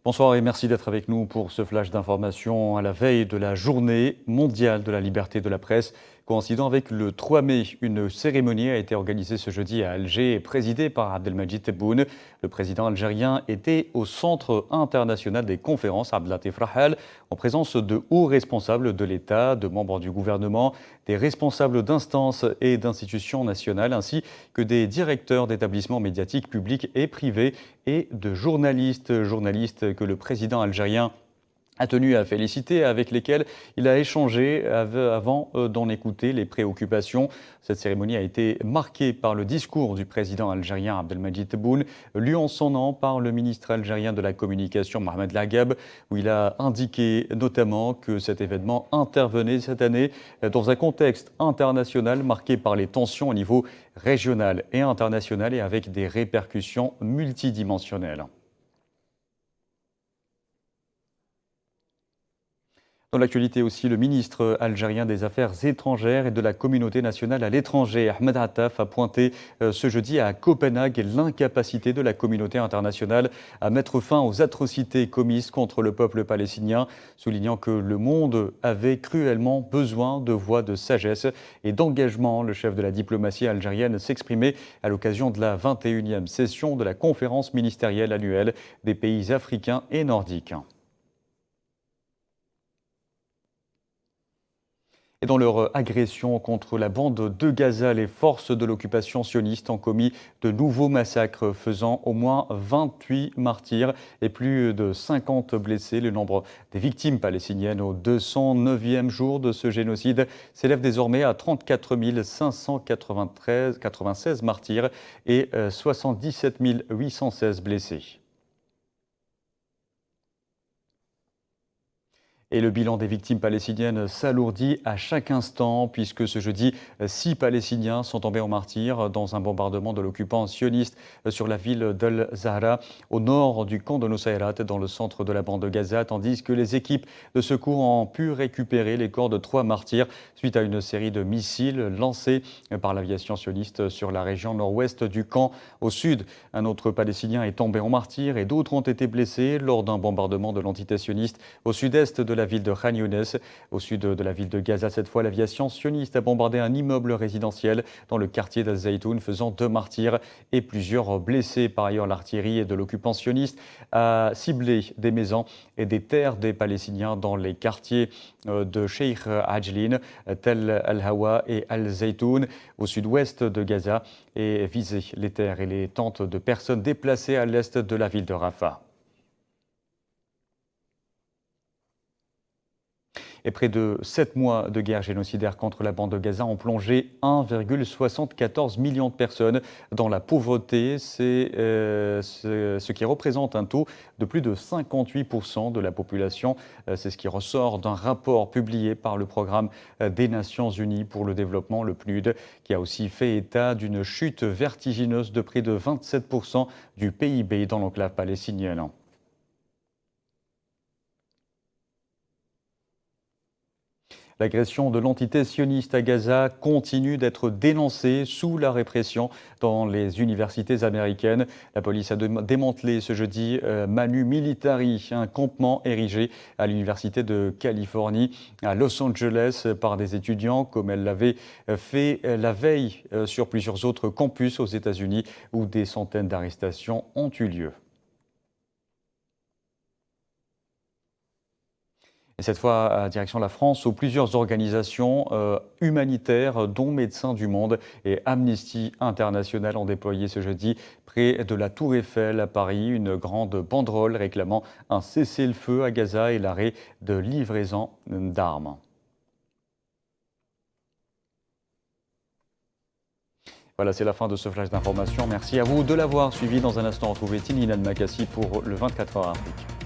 Bonsoir et merci d'être avec nous pour ce flash d'information à la veille de la journée mondiale de la liberté de la presse. Coïncidant avec le 3 mai, une cérémonie a été organisée ce jeudi à Alger et présidée par Abdelmadjid Tebboune. Le président algérien était au Centre international des conférences Abdelatif Rahal en présence de hauts responsables de l'État, de membres du gouvernement, des responsables d'instances et d'institutions nationales ainsi que des directeurs d'établissements médiatiques publics et privés et de journalistes que le président algérien a tenu à féliciter, avec lesquels il a échangé avant d'en écouter les préoccupations. Cette cérémonie a été marquée par le discours du président algérien Abdelmadjid Tebboune, lu en son nom par le ministre algérien de la Communication Mohamed Lagab, où il a indiqué notamment que cet événement intervenait cette année dans un contexte international marqué par les tensions au niveau régional et international et avec des répercussions multidimensionnelles. Dans l'actualité aussi, le ministre algérien des Affaires étrangères et de la communauté nationale à l'étranger, Ahmed Attaf, a pointé ce jeudi à Copenhague l'incapacité de la communauté internationale à mettre fin aux atrocités commises contre le peuple palestinien, soulignant que le monde avait cruellement besoin de voix de sagesse et d'engagement. Le chef de la diplomatie algérienne s'exprimait à l'occasion de la 21e session de la conférence ministérielle annuelle des pays africains et nordiques. Et dans leur agression contre la bande de Gaza, les forces de l'occupation sioniste ont commis de nouveaux massacres, faisant au moins 28 martyrs et plus de 50 blessés. Le nombre des victimes palestiniennes au 209e jour de ce génocide s'élève désormais à 34 596 martyrs et 77 816 blessés. Et le bilan des victimes palestiniennes s'alourdit à chaque instant, puisque ce jeudi, 6 Palestiniens sont tombés en martyrs dans un bombardement de l'occupant sioniste sur la ville d'Al Zahra, au nord du camp de Nusayrat, dans le centre de la bande de Gaza, tandis que les équipes de secours ont pu récupérer les corps de 3 martyrs suite à une série de missiles lancés par l'aviation sioniste sur la région nord-ouest du camp. Au sud, un autre Palestinien est tombé en martyr et d'autres ont été blessés lors d'un bombardement de l'entité sioniste au sud-est de la ville de Khan Younes. Au sud de la ville de Gaza, cette fois, l'aviation sioniste a bombardé un immeuble résidentiel dans le quartier d'Al-Zaytoun, faisant 2 martyrs et plusieurs blessés. Par ailleurs, l'artillerie de l'occupant sioniste a ciblé des maisons et des terres des Palestiniens dans les quartiers de Sheikh Ajlin, Tel Al-Hawa et Al-Zaytoun, au sud-ouest de Gaza, et visé les terres et les tentes de personnes déplacées à l'est de la ville de Rafah. Et près de 7 mois de guerre génocidaire contre la bande de Gaza ont plongé 1,74 million de personnes dans la pauvreté. C'est ce qui représente un taux de plus de 58% de la population. C'est ce qui ressort d'un rapport publié par le Programme des Nations Unies pour le développement, le PNUD, qui a aussi fait état d'une chute vertigineuse de près de 27% du PIB dans l'enclave palestinienne. L'agression de l'entité sioniste à Gaza continue d'être dénoncée sous la répression dans les universités américaines. La police a démantelé ce jeudi Manu Militari, un campement érigé à l'université de Californie à Los Angeles par des étudiants, comme elle l'avait fait la veille sur plusieurs autres campus aux États-Unis où des centaines d'arrestations ont eu lieu. Et cette fois, direction la France, où plusieurs organisations humanitaires, dont Médecins du Monde et Amnesty International, ont déployé ce jeudi près de la Tour Eiffel à Paris une grande banderole réclamant un cessez-le-feu à Gaza et l'arrêt de livraison d'armes. Voilà, c'est la fin de ce flash d'information. Merci à vous de l'avoir suivi. Dans un instant, retrouvez Tininan Makassi pour le 24h Afrique.